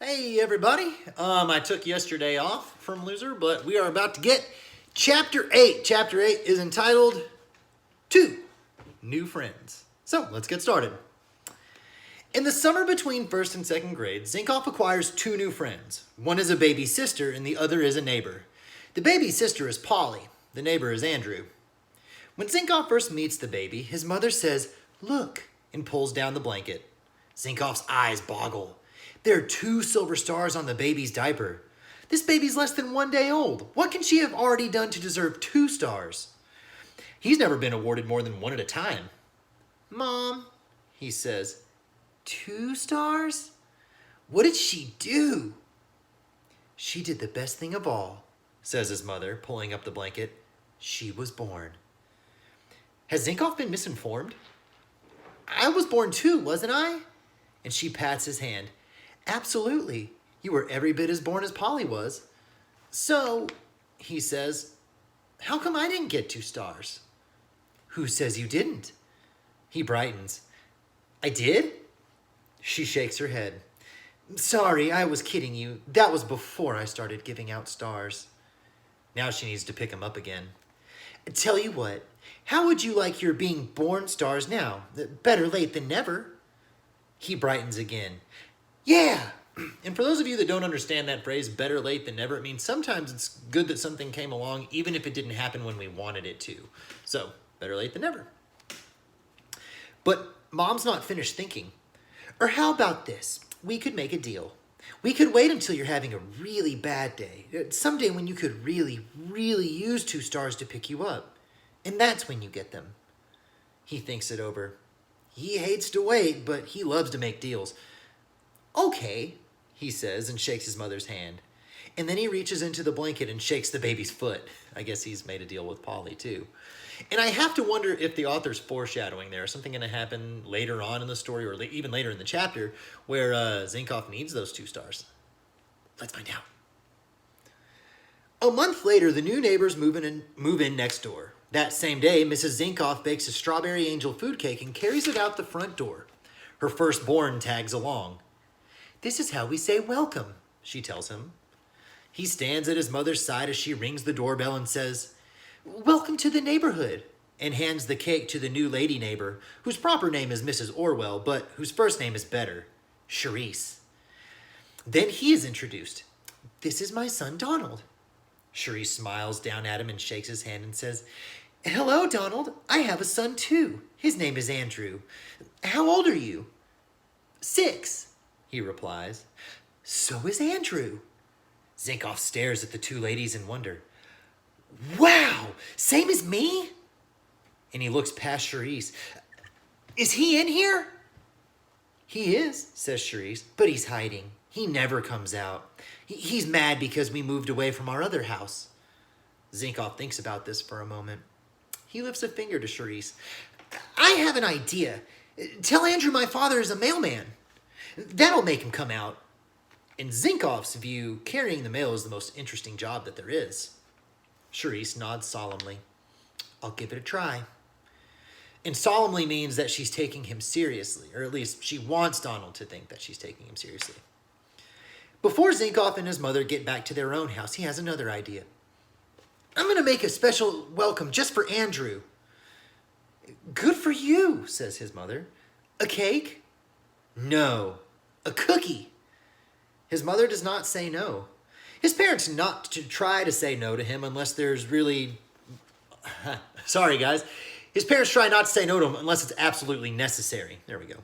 Hey everybody, I took yesterday off from Loser, but we are about to get Chapter 8. Chapter 8 is entitled Two New Friends. So let's get started. In the summer between first and second grade, Zinkoff acquires two new friends. One is a baby sister and the other is a neighbor. The baby sister is Polly, the neighbor is Andrew. When Zinkoff first meets the baby, his mother says, "Look," and pulls down the blanket. Zinkoff's eyes boggle. There are two silver stars on the baby's diaper. This baby's less than 1 day old. What can she have already done to deserve 2 stars? He's never been awarded more than one at a time. "Mom," he says, "2 stars? What did she do?" "She did the best thing of all," says his mother, pulling up the blanket. "She was born." Has Zinkoff been misinformed? "I was born too, wasn't I?" And she pats his hand. "Absolutely. You were every bit as born as Polly was." "So," he says, "how come I didn't get 2 stars?" "Who says you didn't?" He brightens. "I did?" She shakes her head. "Sorry, I was kidding you. That was before I started giving out stars." Now she needs to pick him up again. "Tell you what, how would you like your being born stars now? Better late than never." He brightens again. "Yeah!" And for those of you that don't understand that phrase, better late than never, it means sometimes it's good that something came along even if it didn't happen when we wanted it to. So, better late than never. But Mom's not finished thinking. "Or how about this? We could make a deal. We could wait until you're having a really bad day. Someday when you could really, really use 2 stars to pick you up. And that's when you get them." He thinks it over. He hates to wait, but he loves to make deals. "Okay," he says and shakes his mother's hand. And then he reaches into the blanket and shakes the baby's foot. I guess he's made a deal with Polly too. And I have to wonder if the author's foreshadowing there. Is something going to happen later on in the story or even later in the chapter where Zinkoff needs those 2 stars? Let's find out. A month later, the new neighbors move in next door. That same day, Mrs. Zinkoff bakes a strawberry angel food cake and carries it out the front door. Her firstborn tags along. "This is how we say welcome," she tells him. He stands at his mother's side as she rings the doorbell and says, "Welcome to the neighborhood," and hands the cake to the new lady neighbor, whose proper name is Mrs. Orwell, but whose first name is better, Charisse. Then he is introduced. "This is my son, Donald." Charisse smiles down at him and shakes his hand and says, "Hello, Donald. I have a son, too. His name is Andrew. How old are you?" "6, he replies. "So is Andrew." Zinkoff stares at the 2 ladies in wonder. "Wow, same as me?" And he looks past Charisse. "Is he in here?" "He is," says Charisse, "but he's hiding. He never comes out. He's mad because we moved away from our other house." Zinkoff thinks about this for a moment. He lifts a finger to Charisse. "I have an idea. Tell Andrew my father is a mailman. That'll make him come out." In Zinkoff's view, carrying the mail is the most interesting job that there is. Charisse nods solemnly. "I'll give it a try." And solemnly means that she's taking him seriously, or at least she wants Donald to think that she's taking him seriously. Before Zinkoff and his mother get back to their own house, he has another idea. "I'm going to make a special welcome just for Andrew." "Good for you," says his mother. "A cake?" "No, a cookie." His mother does not say no. His parents not to try to say no to him unless there's really... Sorry, guys. His parents try not to say no to him unless it's absolutely necessary. There we go.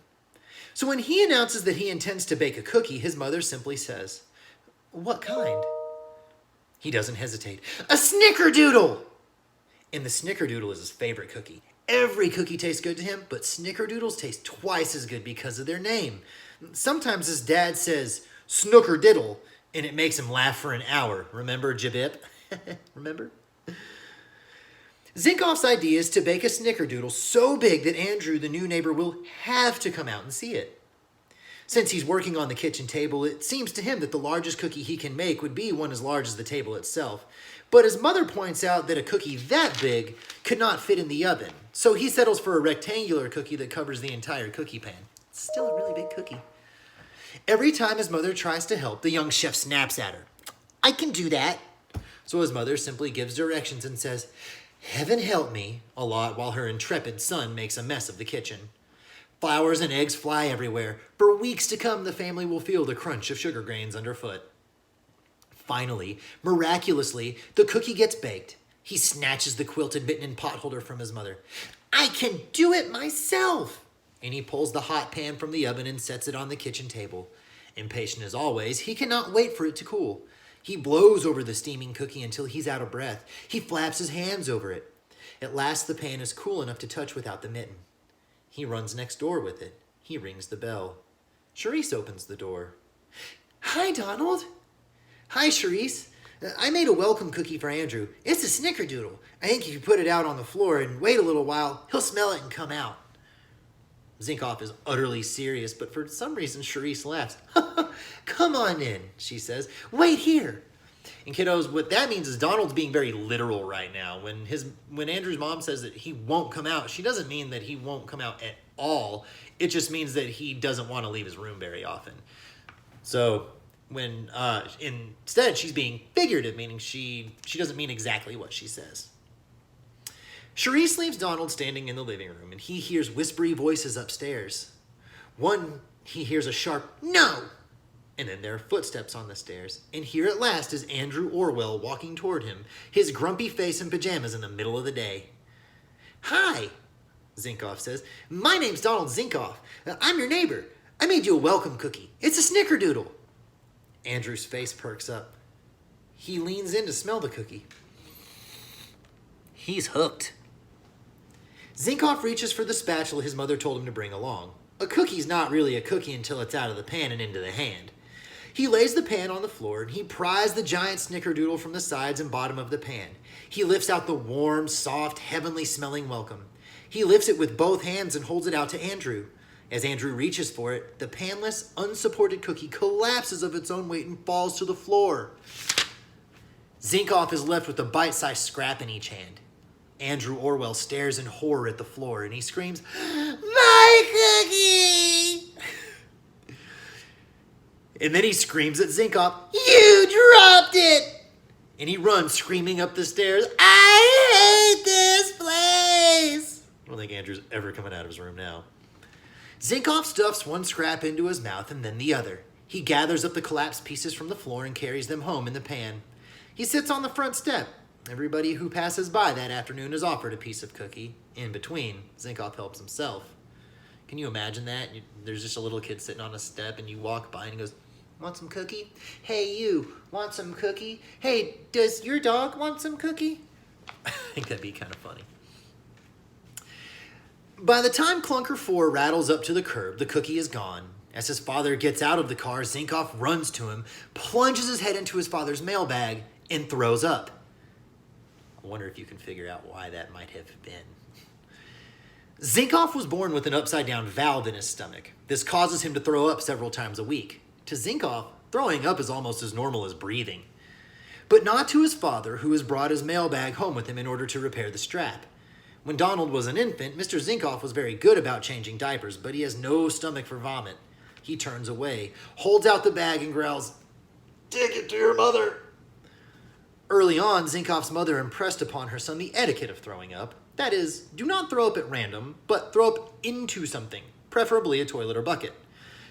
So when he announces that he intends to bake a cookie, his mother simply says, "What kind?" He doesn't hesitate. "A snickerdoodle!" And the snickerdoodle is his favorite cookie. Every cookie tastes good to him, but snickerdoodles taste twice as good because of their name. Sometimes his dad says, "Snookerdiddle," and it makes him laugh for an hour. Remember, Jabip? Remember? Zinkoff's idea is to bake a snickerdoodle so big that Andrew, the new neighbor, will have to come out and see it. Since he's working on the kitchen table, it seems to him that the largest cookie he can make would be one as large as the table itself. But his mother points out that a cookie that big could not fit in the oven, so he settles for a rectangular cookie that covers the entire cookie pan. It's still a really big cookie. Every time his mother tries to help, the young chef snaps at her. I can do that. So his mother simply gives directions and says, Heaven help me, a lot while her intrepid son makes a mess of the kitchen. Flowers and eggs fly everywhere. For weeks to come, the family will feel the crunch of sugar grains underfoot. Finally, miraculously, the cookie gets baked. He snatches the quilted mitten and potholder from his mother. I can do it myself! And he pulls the hot pan from the oven and sets it on the kitchen table. Impatient as always, he cannot wait for it to cool. He blows over the steaming cookie until he's out of breath. He flaps his hands over it. At last, the pan is cool enough to touch without the mitten. He runs next door with it. He rings the bell. Charisse opens the door. Hi, Donald. Hi, Charisse. I made a welcome cookie for Andrew. It's a snickerdoodle. I think if you put it out on the floor and wait a little while, he'll smell it and come out. Zinkoff is utterly serious, but for some reason, Charisse laughs. Come on in, she says. Wait here. And kiddos, what that means is Donald's being very literal right now. When Andrew's mom says that he won't come out, she doesn't mean that he won't come out at all. It just means that he doesn't want to leave his room very often. So instead she's being figurative, meaning she doesn't mean exactly what she says. Charisse leaves Donald standing in the living room, and he hears whispery voices upstairs. He hears a sharp no, and then there are footsteps on the stairs, and here at last is Andrew Orwell walking toward him, his grumpy face in pajamas in the middle of the day. Hi, Zinkoff says. My name's Donald Zinkoff. I'm your neighbor. I made you a welcome cookie. It's a snickerdoodle. Andrew's face perks up. He leans in to smell the cookie. He's hooked. Zinkoff reaches for the spatula his mother told him to bring along. A cookie's not really a cookie until it's out of the pan and into the hand. He lays the pan on the floor and he pries the giant snickerdoodle from the sides and bottom of the pan. He lifts out the warm, soft, heavenly smelling welcome. He lifts it with both hands and holds it out to Andrew. As Andrew reaches for it, the panless, unsupported cookie collapses of its own weight and falls to the floor. Zinkoff is left with a bite-sized scrap in each hand. Andrew Orwell stares in horror at the floor and he screams, My cookie! And then he screams at Zinkoff, You dropped it! And he runs screaming up the stairs, I hate this place! I don't think Andrew's ever coming out of his room now. Zinkoff stuffs one scrap into his mouth and then the other. He gathers up the collapsed pieces from the floor and carries them home in the pan. He sits on the front step. Everybody who passes by that afternoon is offered a piece of cookie. In between, Zinkoff helps himself. Can you imagine that? There's just a little kid sitting on a step and you walk by and he goes, Want some cookie? Hey, you, want some cookie? Hey, does your dog want some cookie? I think that'd be kind of funny. By the time Clunker 4 rattles up to the curb, the cookie is gone. As his father gets out of the car, Zinkoff runs to him, plunges his head into his father's mailbag, and throws up. I wonder if you can figure out why that might have been. Zinkoff was born with an upside-down valve in his stomach. This causes him to throw up several times a week. To Zinkoff, throwing up is almost as normal as breathing. But not to his father, who has brought his mailbag home with him in order to repair the strap. When Donald was an infant, Mr. Zinkoff was very good about changing diapers, but he has no stomach for vomit. He turns away, holds out the bag, and growls, Take it to your mother. Early on, Zinkoff's mother impressed upon her son the etiquette of throwing up. That is, do not throw up at random, but throw up into something, preferably a toilet or bucket.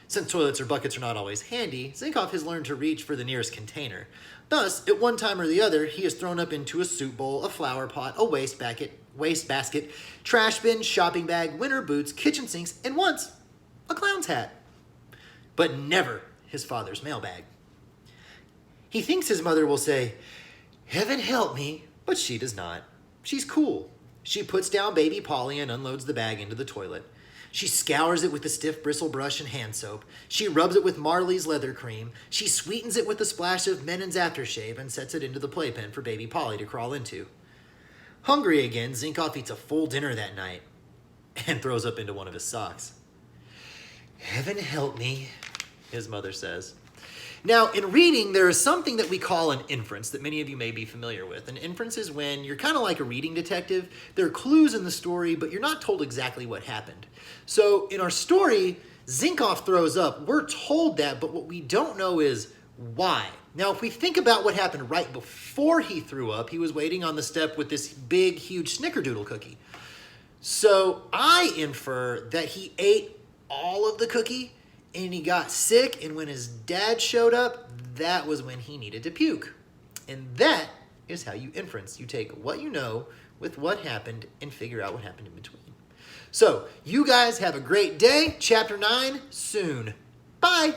Since toilets or buckets are not always handy, Zinkoff has learned to reach for the nearest container. Thus, at one time or the other, he has thrown up into a soup bowl, a flower pot, a waste basket, trash bin, shopping bag, winter boots, kitchen sinks, and once, a clown's hat. But never his father's mailbag. He thinks his mother will say, Heaven help me, but she does not. She's cool. She puts down baby Polly and unloads the bag into the toilet. She scours it with the stiff bristle brush and hand soap. She rubs it with Marley's leather cream. She sweetens it with a splash of Menin's aftershave and sets it into the playpen for baby Polly to crawl into. Hungry again, Zinkoff eats a full dinner that night and throws up into one of his socks. Heaven help me, his mother says. Now, in reading, there is something that we call an inference that many of you may be familiar with. An inference is when you're kind of like a reading detective. There are clues in the story, but you're not told exactly what happened. So in our story, Zinkoff throws up. We're told that, but what we don't know is why. Now, if we think about what happened right before he threw up, he was waiting on the step with this big, huge snickerdoodle cookie. So I infer that he ate all of the cookie and he got sick, and when his dad showed up, that was when he needed to puke. And that is how you inference. You take what you know with what happened and figure out what happened in between. So, you guys have a great day. Chapter 9, soon. Bye.